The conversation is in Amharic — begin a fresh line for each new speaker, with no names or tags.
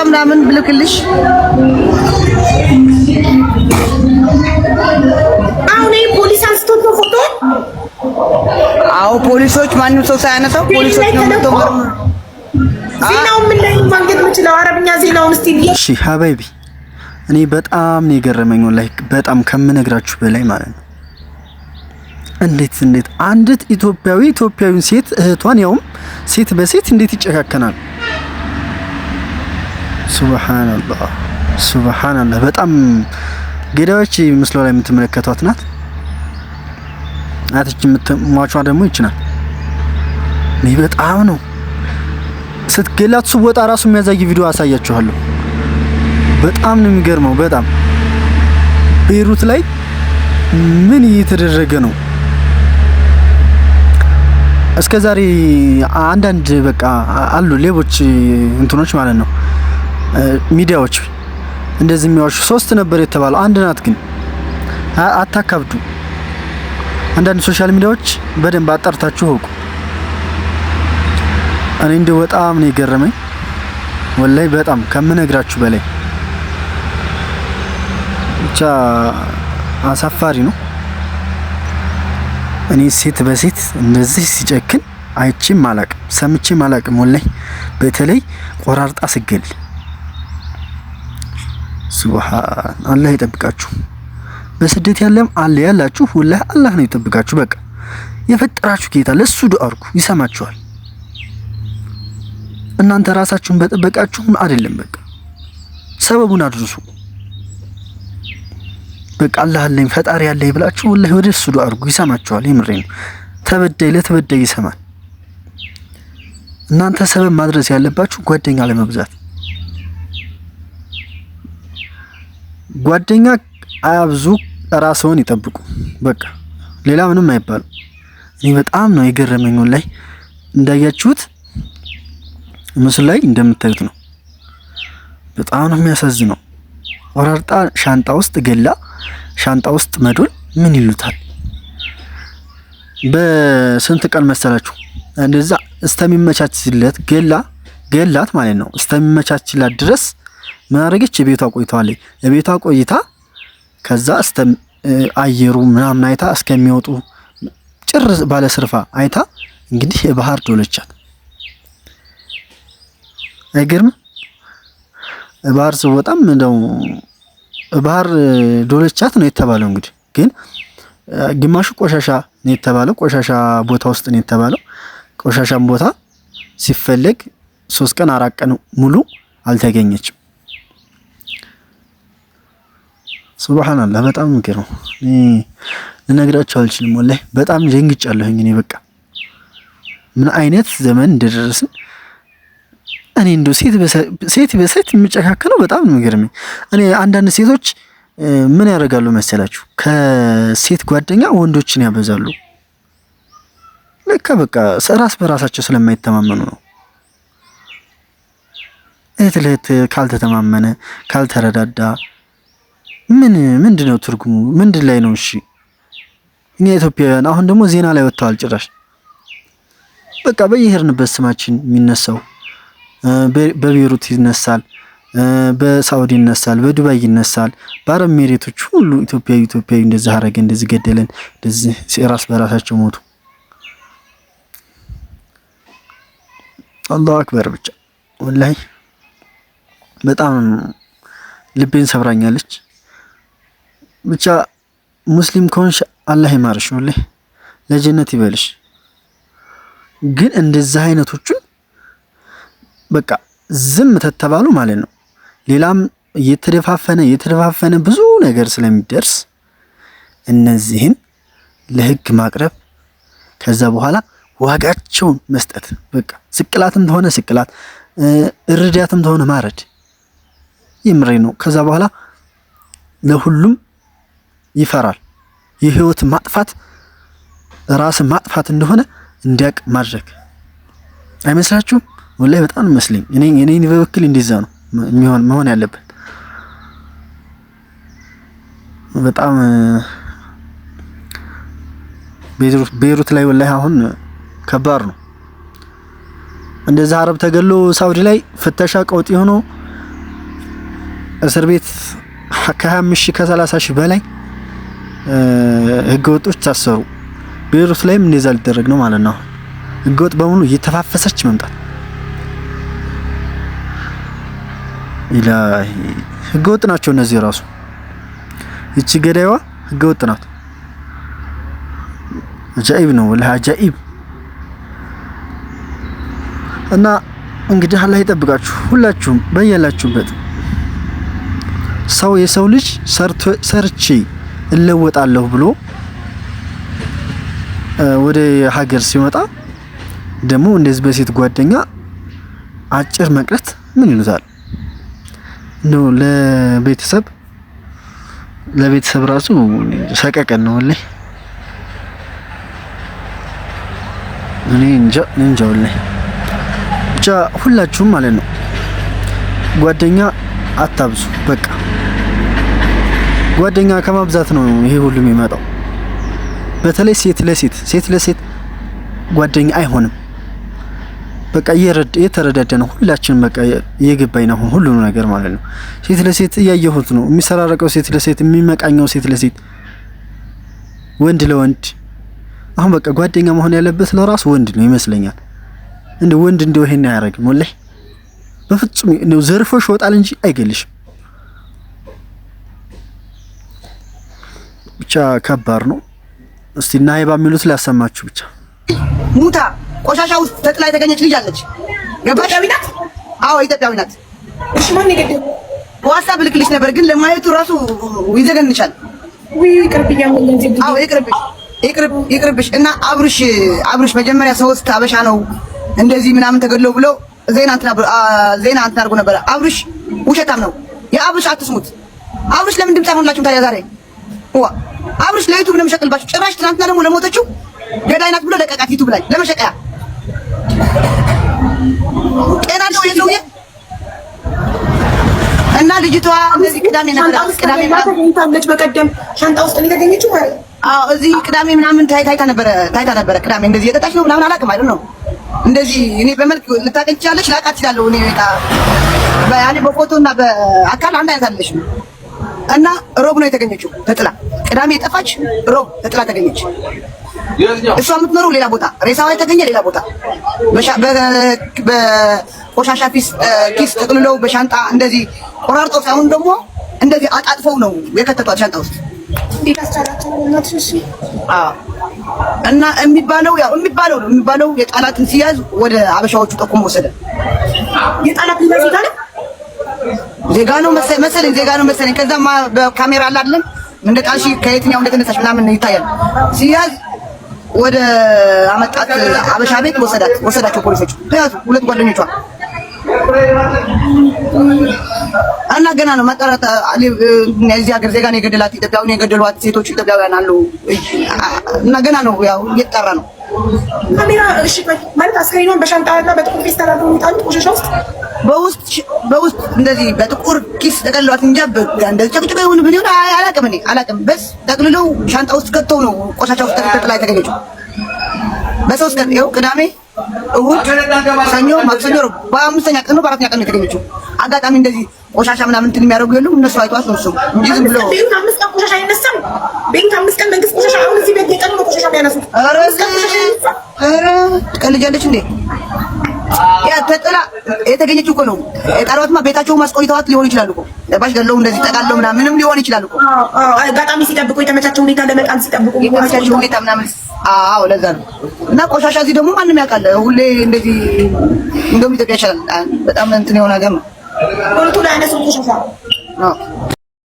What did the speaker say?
ምናምን ብልክልሽ
አሁን ፖሊስ አንስቶት ነው ፎቶ።
አዎ ፖሊሶች ማንም ሰው ሳያነሳው ፖሊሶች ነው የምትመረው።
ዜናው ምን ላይ ማግኘት የምችለው አረብኛ ዜናውን እስቲ ቢያ።
እሺ ሀባይቢ እኔ በጣም ነው የገረመኝ ወላሂ በጣም ከምነግራችሁ በላይ ማለት ነው። እንዴት አንዲት ኢትዮጵያዊን ሴት እህቷን ያውም ሴት በሴት እንዴት ይጨካከናል? ሱብሃንአላህ በጣም ገዳዮች ምስሉ ላይ የምትመለከቷት ናት። አትች ሟቿ ደግሞ ይችላል። እኔ በጣም ነው ስትገላት ስወጣ ራሱ የሚያሳይ ቪዲዮ አሳያችኋለሁ። በጣም ነው የሚገርመው። በጣም ቤይሩት ላይ ምን እየተደረገ ነው? እስከዛሬ አንዳንድ በቃ አሉ ሌቦች እንትኖች ማለት ነው ሚዲያዎች እንደዚህ የሚዋሹ 3 ነበር የተባለው አንድ ናት። ግን አታካብዱ። አንዳንድ ሶሻል ሚዲያዎች በደንብ አጣርታችሁ ሆቁ። እኔ እንደው በጣም ነው የገረመኝ ወላሂ በጣም ከምነግራችሁ በላይ ብቻ አሳፋሪ ነው። እኔ ሴት በሴት እንደዚህ ሲጨክን አይቼም አላቅም ሰምቼም አላቅም ወላሂ። በተለይ ቆራርጣ ስገል ሱብሃን አላህ ይጠብቃችሁ። በስደት ያላችሁ ወላሂ አላህ ነው ይጠብቃችሁ። በቃ የፈጠራችሁ ጌታ ለሱ ዱአ አድርጉ ይሰማችኋል። እናንተ ራሳችሁን በጠበቃችሁ አይደለም በቃ ሰበቡን አድርሱ። በቃ አላህ አለኝ ፈጣሪ ያለኝ ብላችሁ ወላሂ ወደ እሱ ዱአ አድርጉ ይሰማችኋል። የምሬን ነው። ተበዳይ ለተበዳይ ይሰማል። እናንተ ሰበብ ማድረስ ያለባችሁ ጓደኛ ለመብዛት ጓደኛ አያብዙ፣ ራስዎን ይጠብቁ። በቃ ሌላ ምንም አይባልም። እኔ በጣም ነው የገረመኝ ወላሂ። እንዳያችሁት ምስሉ ላይ እንደምታዩት ነው። በጣም ነው የሚያሳዝነው። ወራርጣ ሻንጣ ውስጥ ገላ ሻንጣ ውስጥ መዶል ምን ይሉታል? በስንት ቀን መሰላችሁ እንደዛ እስተሚመቻችለት ገላት ማለት ነው። እስተሚመቻችላት ድረስ ምን አደረገች? ቤቷ ቆይታለች። ቤቷ ቆይታ ከዛ አየሩ ምናምን አይታ እስከሚወጡ ጭር ባለ ስርፋ አይታ እንግዲህ ባህር ዶለቻት። አይገርም? ባህር ስወጣም እንደው ባህር ዶለቻት ነው የተባለው። እንግዲህ ግን ግማሹ ቆሻሻ ነው የተባለው። ቆሻሻ ቦታ ውስጥ ነው የተባለው። ቆሻሻም ቦታ ሲፈለግ 3 ቀን 4 ቀን ሙሉ አልተገኘችም። ሱብሃንአላህ በጣም ነው ልነግራችሁ አልችልም ወላሂ። በጣም ደንግጫለሁኝ እኔ በቃ ምን አይነት ዘመን እንደደረስን። እኔ እንደው ሴት በሴት የሚጨካከለው በጣም ነው የሚገርመኝ። እኔ አንዳንድ ሴቶች ምን ያደርጋሉ መሰላችሁ? ከሴት ጓደኛ ወንዶችን ያበዛሉ። ለካ በቃ ራስ በራሳቸው ስለማይተማመኑ ነው። እህት ለእህት ካልተተማመነ ካልተረዳዳ ምንድነው ትርጉሙ? ምንድን ላይ ነው? እሺ እኛ ኢትዮጵያውያን አሁን ደግሞ ዜና ላይ ወጥተዋል ጭራሽ። በቃ በየሄድንበት ስማችን የሚነሳው በቤይሩት ይነሳል፣ በሳውዲ ይነሳል፣ በዱባይ ይነሳል፣ በአረብ ኤሚሬቶች ሁሉ ኢትዮጵያዊ እንደዚህ አረገ፣ እንደዚህ ገደለን፣ እንደዚህ ራስ በራሳቸው ሞቱ። አላሁ አክበር። ብቻ ወላሂ በጣም ልቤን ሰብራኛለች። ብቻ ሙስሊም ከሆንሽ አላህ ይማርሽ፣ ወላሂ ለጀነት ይበልሽ። ግን እንደዚህ አይነቶቹን በቃ ዝም ተተባሉ ማለት ነው ሌላም እየተደፋፈነ ብዙ ነገር ስለሚደርስ እነዚህን ለህግ ማቅረብ ከዛ በኋላ ዋጋቸውን መስጠት። በቃ ስቅላትም ተሆነ ስቅላት፣ እርዳትም ተሆነ ማረድ ይምሬ ነው። ከዛ በኋላ ለሁሉም ይፈራል። የህይወት ማጥፋት ራስን ማጥፋት እንደሆነ እንዲያቅ ማድረግ አይመስላችሁም? ወላሂ በጣም መስለኝ እኔ በበኩል እንደዛ ነው መሆን ያለበት። በጣም ቤይሩት ላይ ወላሂ አሁን ከባድ ነው። እንደዛ አረብ ተገሎ ሳውዲ ላይ ፍተሻ ቀውጥ ሆኖ እስር ቤት ከ25 ሺህ ከ30 ሺህ በላይ ህገወጦች ታሰሩ። ቤይሩት ላይም እንደዛ ሊደረግ ነው ማለት ነው። ህገወጥ በሙሉ እየተፋፈሰች መምጣት ኢላሂ ህገወጥ ናቸው እነዚህ ራሱ። እቺ ገዳይዋ ህገወጥ ናት። አጃኢብ ነው ወላሂ አጃኢብ። እና እንግዲህ አላህ ይጠብቃችሁ ሁላችሁም በያላችሁበት። የሰው ልጅ ሰርቼ እለወጣለሁ ብሎ ወደ ሀገር ሲመጣ ደግሞ እንደዚህ በሴት ጓደኛ አጭር መቅረት ምን ይሉታል ነው? ለቤተሰብ ራሱ ሰቀቀን ነው ወላሂ። እኔ እንጃ ወላሂ። ብቻ ሁላችሁም ማለት ነው ጓደኛ አታብዙ። በቃ ጓደኛ ከማብዛት ነው ይሄ ሁሉ የሚመጣው። በተለይ ሴት ለሴት ጓደኛ አይሆንም። በቃ እየተረዳደ ነው ሁላችንም። በቃ እየገባኝ ነው ሁሉ ነገር ማለት ነው። ሴት ለሴት እያየሁት ነው የሚሰራረቀው፣ ሴት ለሴት የሚመቃኘው፣ ሴት ለሴት ወንድ ለወንድ። አሁን በቃ ጓደኛ መሆን ያለበት ለራሱ ወንድ ነው ይመስለኛል። እንደ ወንድ እንደው ይሄን አያደርግም ወላሂ በፍጹም። እንደው ዘርፎሽ ይወጣል እንጂ አይገልሽም። ብቻ ከባድ ነው። እስቲ ናይባ የሚሉት ላሰማችሁ ብቻ።
ሙታ ቆሻሻ ውስጥ ተጥላ የተገኘች ልጅ አለች። ገባሽ? ኢትዮጵያዊ ናት። አዎ ኢትዮጵያዊ ናት።
እሺ ማን ይገደል?
በዋትስአፕ ልክልሽ ነበር ግን ለማየቱ ራሱ ይዘገንሻል።
ወይ ይቅርብኛ ወለንዚ።
አዎ ይቅርብሽ። እና አብርሽ መጀመሪያ 3 አበሻ ነው እንደዚህ ምናምን ተገድለው ብለው ዜና እንትን አድርጎ ነበር። አብርሽ ውሸታም ነው። የአብርሽ አትስሙት። አብርሽ ለምን ድምፅ አይሆንላችሁም ታዲያ ዛሬ? አብርሽ ለዩቱብ ነው የሚሸቅልባችሁ። ጭራሽ ትናንትና ደግሞ ለሞተችው ገዳይ ናት ብሎ ለቀቃት ዩቱብ ላይ ለመሸቀያ። ጤና ነው የሰውዬ። እና ልጅቷ እንደዚህ ቅዳሜ
ታለች። በቀደም ሻንጣ ውስጥ ነው የተገኘችው ማለት።
አዎ እዚህ ቅዳሜ ምናምን ታይታ ነበረ። ቅዳሜ እንደዚህ የጠጣች ነው ምናምን አላውቅም አይደል ነው እንደዚህ። እኔ በመልክ ልታቀኝ ትችላለች፣ ላውቃት እችላለሁ። እኔ ያኔ በፎቶና በአካል አንድ አይነት አይደለሽም። እና ሮብ ነው የተገኘችው ተጥላ። ቅዳሜ የጠፋች ሮብ ተጥላ ተገኘች። እሷ የምትኖረው ሌላ ቦታ፣ ሬሳዋ የተገኘ ሌላ ቦታ። በቆሻሻ ኪስ ጠቅልለው በሻንጣ እንደዚህ ቆራርጠው ሳይሆን ደግሞ እንደዚህ አጣጥፈው ነው የከተቷት ሻንጣ ውስጥ። እና የሚባለው የጣላትን ሲያዝ ወደ አበሻዎቹ ጠቁሞ ወሰደ።
የጣላት
ዜጋ ነው መሰለኝ። ከዛም በካሜራ አለ አይደለም እንደ ጣልሽ ከየትኛው እንደተነሳሽ ምናምን ይታያል። ሲያዝ ወደ አመጣት አበሻ ቤት ወሰዳቸው ፖሊሶች። ተያዙ 2 ጓደኞቿ። እና ገና ነው ማጣራት። እዚህ ሀገር ዜጋ ነው የገደላት፣ ኢትዮጵያዊ ነው የገደሏት ሴቶች ኢትዮጵያውያን አሉ። እና ገና ነው ያው እየተጣራ ነው።
ካሜራ እሺ ማለት አስከሬኗን በሻንጣና በጥቁር ኪስ ተራርገው የሚጣሉት ቆሻሻ በውስጥ እንደዚህ በጥቁር ኪስ ተቀልሏት እንጂ እንደዚህ ጨቅጭቀው ይሁን ምን ይሁን አላውቅም። በስ ጠቅልለው ሻንጣ ውስጥ ከተው ነው ቆሻሻ ውስጥ ተቀጥላ የተገኘችው። በ3 ቀን ይኸው ቅዳሜ፣ እሑድ፣ ሰኞ፣ ማክሰኞ፣ በ5ኛ ቀን ነው በ4ኛ ቀን የተገኘችው። አጋጣሚ እንደዚህ ቆሻሻ ምናምን እንትን የሚያደርጉ የሉም እነሱ አይቷት ነው እሱ እንጂ ዝም ብሎ ቤት 5 ቀን ቆሻሻ አይነሳም። ቤት 5 ቀን መንግስት ቆሻሻ አሁን እዚህ ቤት የቀኑ ቆሻሻ የሚያነሱት።
ኧረ ትቀልጃለች እንዴ? ያ ተጥላ የተገኘችው እኮ ነው። የጣሏትማ ቤታቸው ማስቆይተዋት ሊሆን ይችላል እኮ ባሽ ገለው እንደዚህ ጠቃለው ምናምንም ሊሆን ይችላል እኮ።
አጋጣሚ ሲጠብቁ የተመቻቸው ሁኔታ ለመጣል ሲጠብቁ
የተመቻቸው ሁኔታ ምናምን። አዎ ለዛ ነው። እና ቆሻሻ እዚህ ደግሞ ማንም ያውቃል። ሁሌ እንደዚህ እንደውም ኢትዮጵያ ይችላል በጣም እንትን የሆነ ሀገር ነው።
ፖለቲካ ላይ አነሱ ቆሻሻ